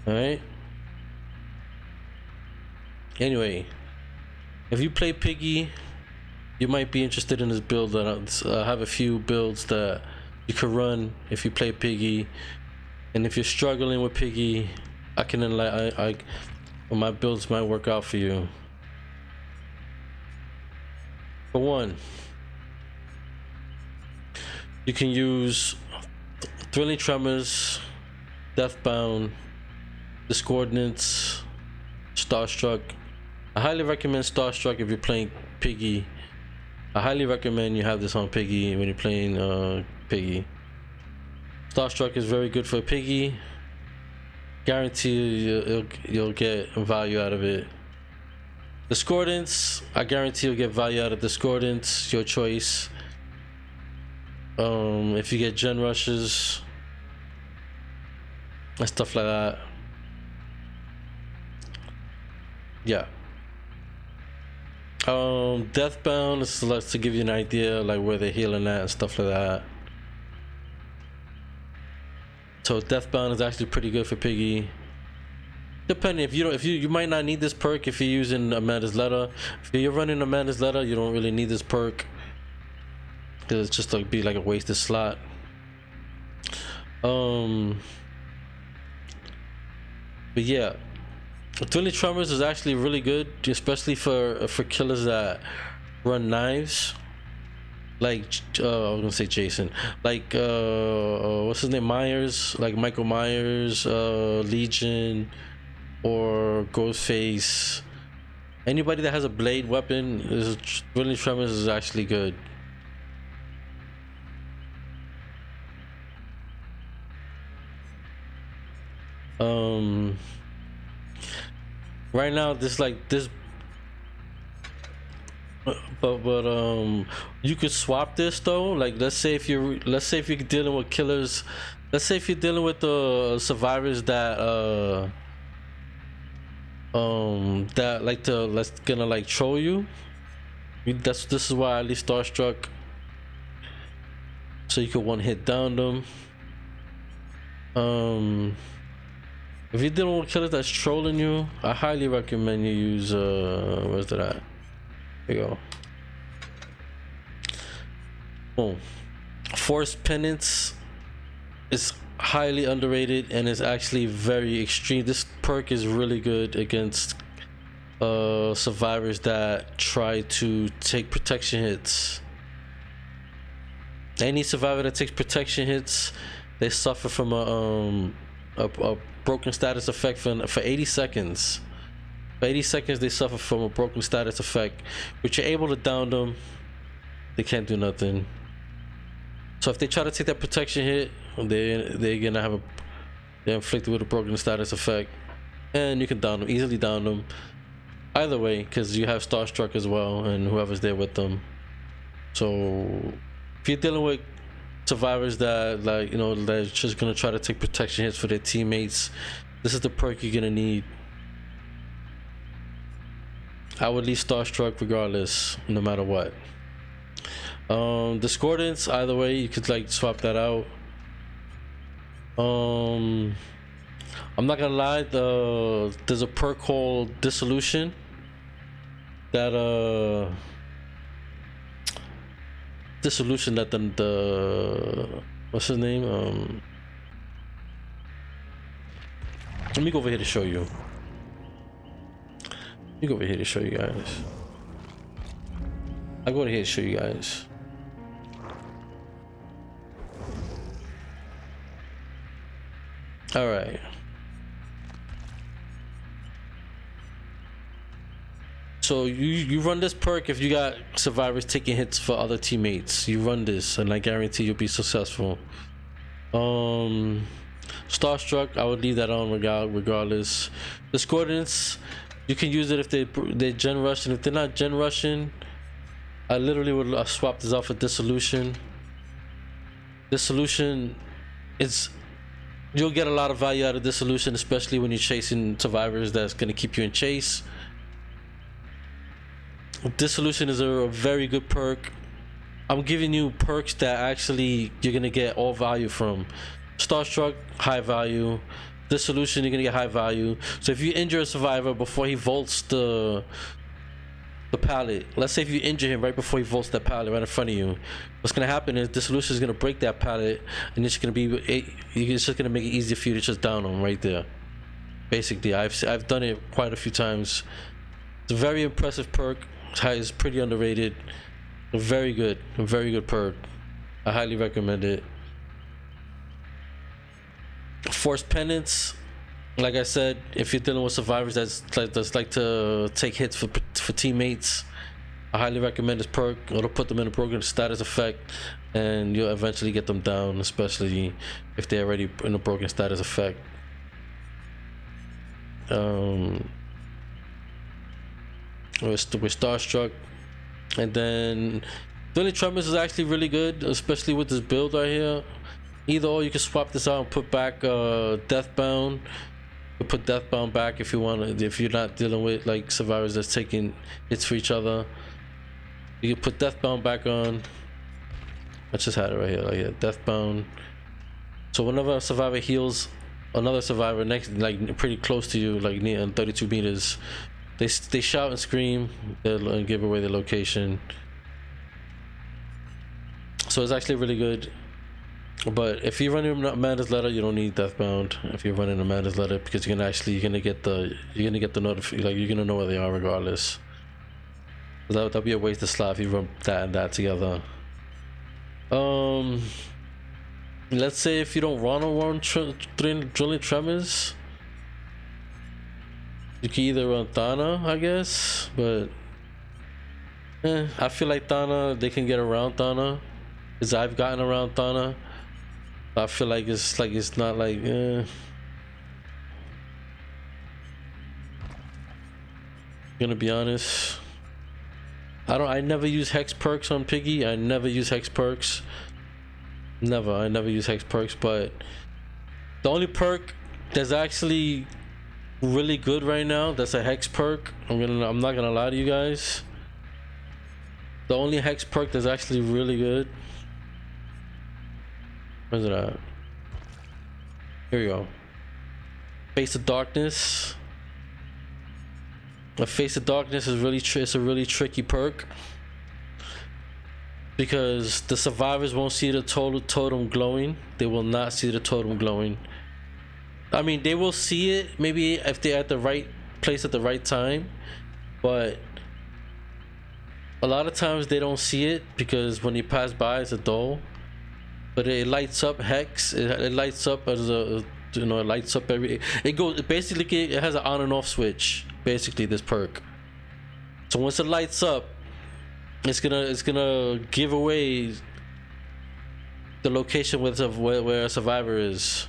All right. Anyway, if you play piggy, you might be interested in this build. That I have a few builds that you can run if you play piggy, and if you're struggling with piggy, I can my builds might work out for you. For one, you can use Thrilling Tremors, Deathbound, Discordance, Starstruck. I highly recommend Starstruck if you're playing piggy. I highly recommend you have this on piggy when you're playing piggy. Starstruck is very good for piggy. Guarantee you'll get value out of it. Discordance, I guarantee you'll get value out of Discordance. Your choice. If you get gen rushes and stuff like that, yeah. Deathbound is like to give you an idea like where they're healing at and stuff like that. So Deathbound is actually pretty good for piggy. Depending, if you might not need this perk if you're using Amanda's Letter. If you're running Amanda's Letter, you don't really need this perk because it's just like be like a wasted slot. But yeah, Thrilling Tremors is actually really good, especially for killers that run knives. Like I was gonna say Jason, like what's his name, Myers, like Michael Myers, Legion, or Ghostface. Anybody that has a blade weapon, Thrilling Tremors is actually good. Right now, this but you could swap this though. Like let's say if you're dealing with killers, let's say if you're dealing with the survivors that gonna like troll you. This is why I leave Starstruck, so you could one hit down them. If you're dealing with killers that's trolling you, I highly recommend you use where's that at? There you go. Boom. Force Penance is highly underrated and is actually very extreme. This perk is really good against survivors that try to take protection hits. Any survivor that takes protection hits, they suffer from a broken status effect for 80 seconds. For 80 seconds they suffer from a broken status effect, but you're able to down them, they can't do nothing. So if they try to take that protection hit, they're gonna they're inflicted with a broken status effect, and you can down them, easily down them either way, because you have Starstruck as well and whoever's there with them. So if you're dealing with survivors that they're just gonna try to take protection hits for their teammates, this is the perk you're gonna need. I would leave Starstruck regardless, no matter what. Discordance, either way, you could like swap that out. I'm not gonna lie, there's a perk called Dissolution that the what's his name? Let me go over here to show you. Let me go over here to show you guys. I'll go over here to show you guys. All right. So you run this perk if you got survivors taking hits for other teammates. You run this, and I guarantee you'll be successful. Starstruck, I would leave that on regardless. Discordance, you can use it if they're gen rushing. If they're not gen rushing, I literally would swap this out for Dissolution. Dissolution is, you'll get a lot of value out of Dissolution, especially when you're chasing survivors that's gonna keep you in chase. Dissolution is a very good perk. I'm giving you perks that actually you're gonna get all value from. Starstruck, high value. Dissolution, you're gonna get high value. So if you injure a survivor before he vaults the pallet, let's say if you injure him right before he vaults that pallet right in front of you, what's gonna happen is Dissolution is gonna break that pallet, and it's just gonna make it easier for you to just down him right there. Basically, I've done it quite a few times. It's a very impressive perk. It's pretty underrated. A very good perk. I highly recommend it. Forced Penance, like I said, if you're dealing with survivors that's like to take hits for teammates, I highly recommend this perk. It'll put them in a broken status effect, and you'll eventually get them down, especially if they're already in a broken status effect. We're Starstruck, and then Billy Tremors is actually really good, especially with this build right here. Either or, you can swap this out and put back Deathbound. You put Deathbound back if you want to, if you're not dealing with like survivors that's taking hits for each other. You can put Deathbound back on. I just had it right here, like yeah, Deathbound. So whenever a survivor heals another survivor next, like pretty close to you, like near 32 meters, they shout and scream and give away their location. So it's actually really good. But if you're running Amanda's Letter, you don't need Deathbound. If you're running Amanda's Letter, because you're gonna get the notification, like you're gonna know where they are regardless. So that'd be a waste of slot if you run that and that together. Let's say if you don't run Drilling Tremors, you can either run Thana, I guess, but I feel like Thana, they can get around Thana, because I've gotten around Thana. I feel like it's not like gonna be honest, I never use hex perks on Piggy. I never use hex perks. I never use hex perks, but the only perk that's actually really good right now that's a hex perk, I'm not gonna lie to you guys, the only hex perk that's actually really good, where's it at? Here we go. Face of Darkness. A Face of Darkness is it's a really tricky perk, because the survivors won't see the totem glowing. They will not see the totem glowing. I mean, they will see it maybe if they're at the right place at the right time, but a lot of times they don't see it because when you pass by, it's a dull. But it lights up hex. It lights up as a, it lights up it goes basically, it has an on and off switch. Basically, this perk. So once it lights up, it's gonna give away the location where a survivor is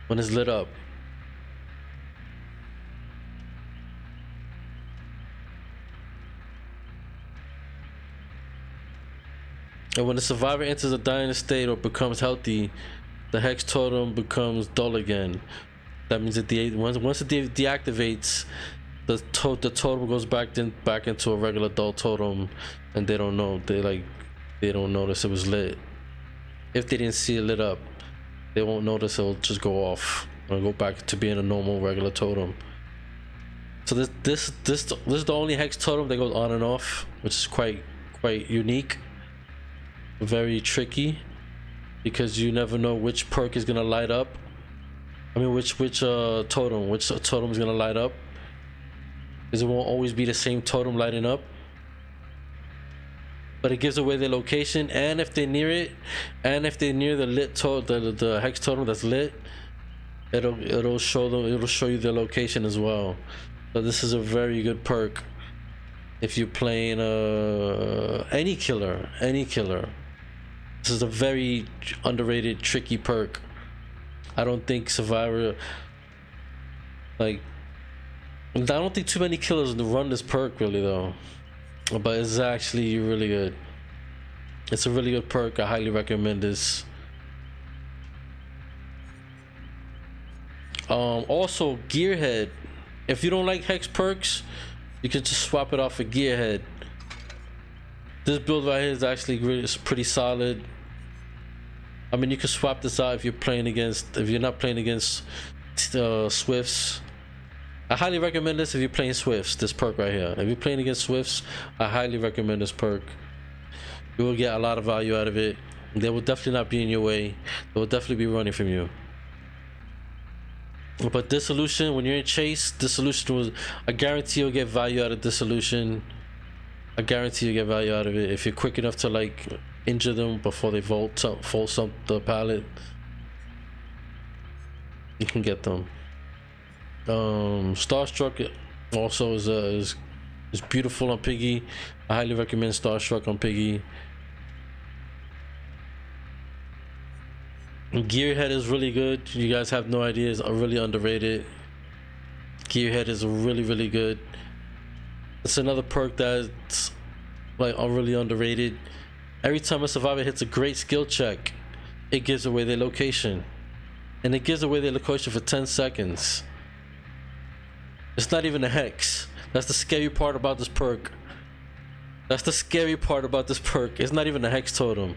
when it's lit up. And when the survivor enters a dying state or becomes healthy, the hex totem becomes dull again. That means that once it deactivates, the totem goes back into a regular dull totem, and they don't know. They don't notice it was lit. If they didn't see it lit up, they won't notice. It'll just go off and go back to being a normal regular totem. So this is the only hex totem that goes on and off, which is quite unique. Very tricky, because you never know which perk is gonna light up. I mean, which totem is gonna light up, because it won't always be the same totem lighting up. But it gives away their location, and if they're near it, and if they're near the lit the hex totem that's lit, it'll show you their location as well. So this is a very good perk if you're playing any killer. This is a very underrated, tricky perk. I don't think Survivor, I don't think too many killers run this perk really though, but it's actually really good. It's a really good perk. I highly recommend this. Also, Gearhead. If you don't like hex perks, you can just swap it off for Gearhead. This build right here is actually pretty solid. I mean, you can swap this out if you're not playing against Swifts. I highly recommend this if you're playing Swifts. This perk right here. If you're playing against Swifts, I highly recommend this perk. You will get a lot of value out of it. They will definitely not be in your way. They will definitely be running from you. But Dissolution, when you're in chase, Dissolution was, I guarantee you'll get value out of Dissolution. I guarantee you get value out of it if you're quick enough to like injure them before they false up the pallet. You can get them. Starstruck also is beautiful on Piggy. I highly recommend Starstruck on Piggy. Gearhead is really good. You guys have no idea. It's really underrated. Gearhead is really good. It's another perk that's like really underrated. Every time a survivor hits a great skill check, it gives away their location, and it gives away their location for 10 seconds. It's not even a hex. That's the scary part about this perk. That's the scary part about this perk. It's not even a hex totem.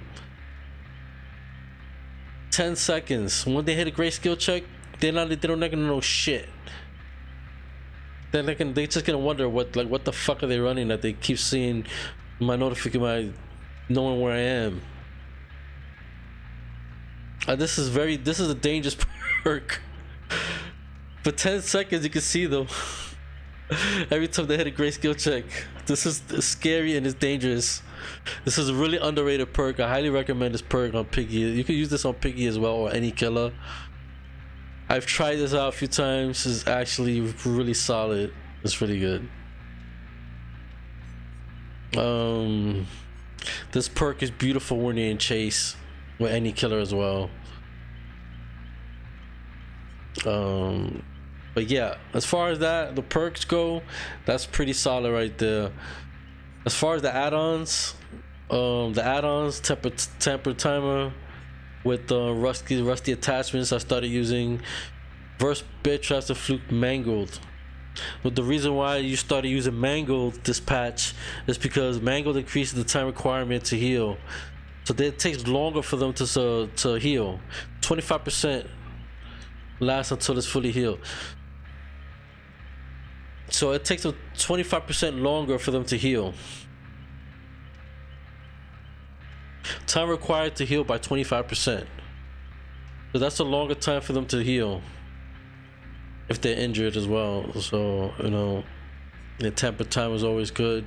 10 seconds. When they hit a great skill check, they're not gonna know shit. They're just gonna wonder what the fuck are they running that they keep seeing my notification, knowing where I am. This is a dangerous perk. For 10 seconds you can see them. Every time they hit a great skill check. This is scary and it's dangerous. This is a really underrated perk. I highly recommend this perk on Piggy. You can use this on Piggy as well, or any killer. I've tried this out a few times. It's actually really solid. It's really good. This perk is beautiful when you're in chase with any killer as well. But yeah, as far as the perks go, that's pretty solid right there. As far as the add-ons, temper timer with rusty attachments I started using. Verse bit traps and fluke mangled. But the reason why you started using mangled this patch is because mangled increases the time requirement to heal. So it takes longer for them to heal. 25% lasts until it's fully healed. So it takes them 25% longer for them to heal. Time required to heal by 25%. So that's a longer time for them to heal if they're injured as well. So, you know, the temper time is always good.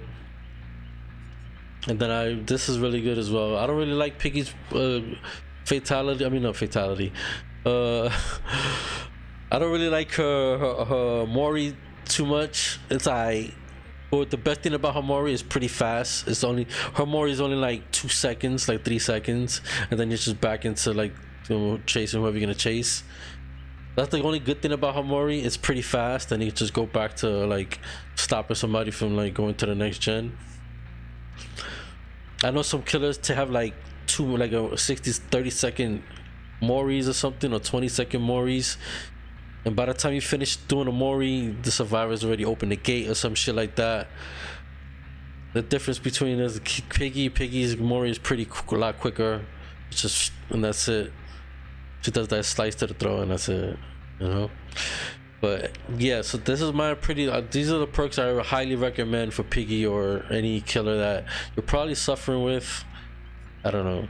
And then this is really good as well. I don't really like Piggy's fatality. I mean, not fatality. I don't really like her Mori too much. It's alright. But the best thing about her Mori is pretty fast. Her Mori is only like 2 seconds, like 3 seconds, and then you're just back into like, you know, chasing whoever you're gonna chase. That's the only good thing about her Mori. It's pretty fast, and you just go back to like stopping somebody from like going to the next gen. I know some killers to have like a 30 second Moris or something, or 20-second Moris. And by the time you finish doing a Mori, the survivor's already opened the gate or some shit like that. The difference between us, Piggy's Mori is a lot quicker. It's just, and that's it. She does that slice to the throat and that's it, you know. But yeah, so this is these are the perks I highly recommend for Piggy or any killer that you're probably suffering with. I don't know.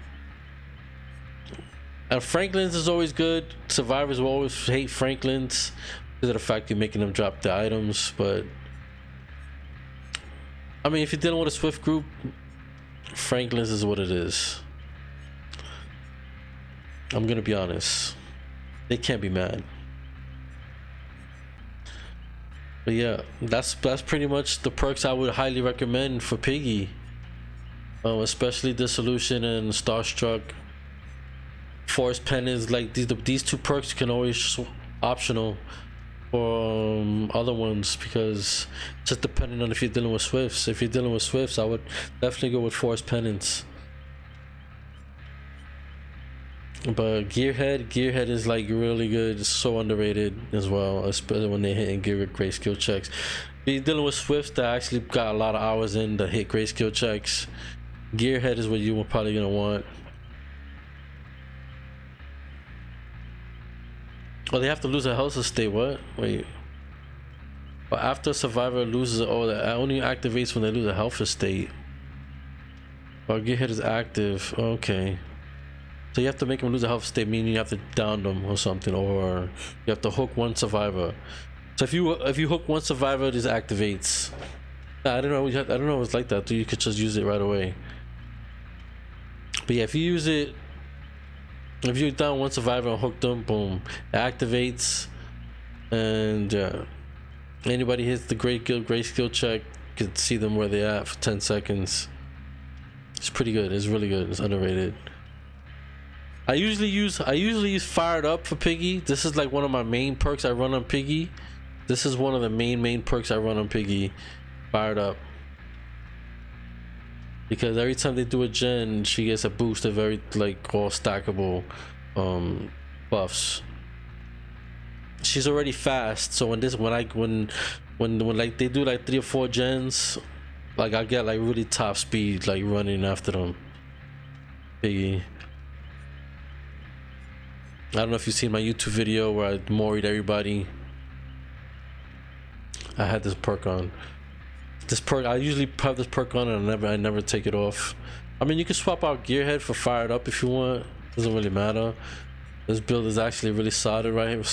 And Franklin's is always good. Survivors will always hate Franklin's because of the fact you're making them drop the items. But I mean, if you're dealing with a Swift group, Franklin's is what it is. I'm gonna be honest. They can't be mad. But yeah, that's pretty much the perks I would highly recommend for Piggy. Especially Dissolution and Starstruck. Forest Penance, like these two perks can always optional for other ones, because just depending on if you're dealing with Swifts. If you're dealing with Swifts, I would definitely go with Forest Penance. But Gearhead is like really good. It's so underrated as well, especially when they hit and give great skill checks. If you're dealing with Swifts that actually got a lot of hours in to hit great skill checks, Gearhead is what you were probably gonna want. Oh, they have to lose a health state. What? Wait. But after a survivor loses, oh, that only activates when they lose a health state. Oh, get hit is active. Okay. So you have to make them lose a health state, meaning you have to down them or something, or you have to hook one survivor. So if you hook one survivor, this activates. Nah, I don't know. I don't know. It's like that. You could just use it right away. But yeah, if you use it, if you down one survivor and hook them, boom, it activates, and anybody hits the great skill check, you can see them where they at for 10 seconds. It's pretty good. It's really good. It's underrated. I usually use fired up for piggy. This is like one of my main perks I run on piggy. This is one of the main perks I run on piggy, fired up. Because every time they do a gen, she gets a boost of very like all stackable buffs. She's already fast, so when like they do like 3 or 4 gens, like I get like really top speed like running after them. Piggy. I don't know if you've seen my YouTube video where I moried everybody. I had this perk on. This perk, I usually have this perk on and I never take it off. I mean, you can swap out Gearhead for fired up if you want. Doesn't really matter. This build is actually really solid right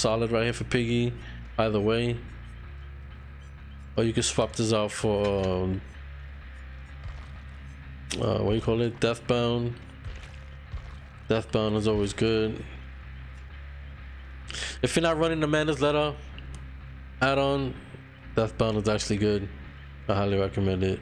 here for piggy. Either way. Or you can swap this out for what do you call it? Deathbound. Deathbound is always good. If you're not running the Manus Letter add-on, Deathbound is actually good. I highly recommend it.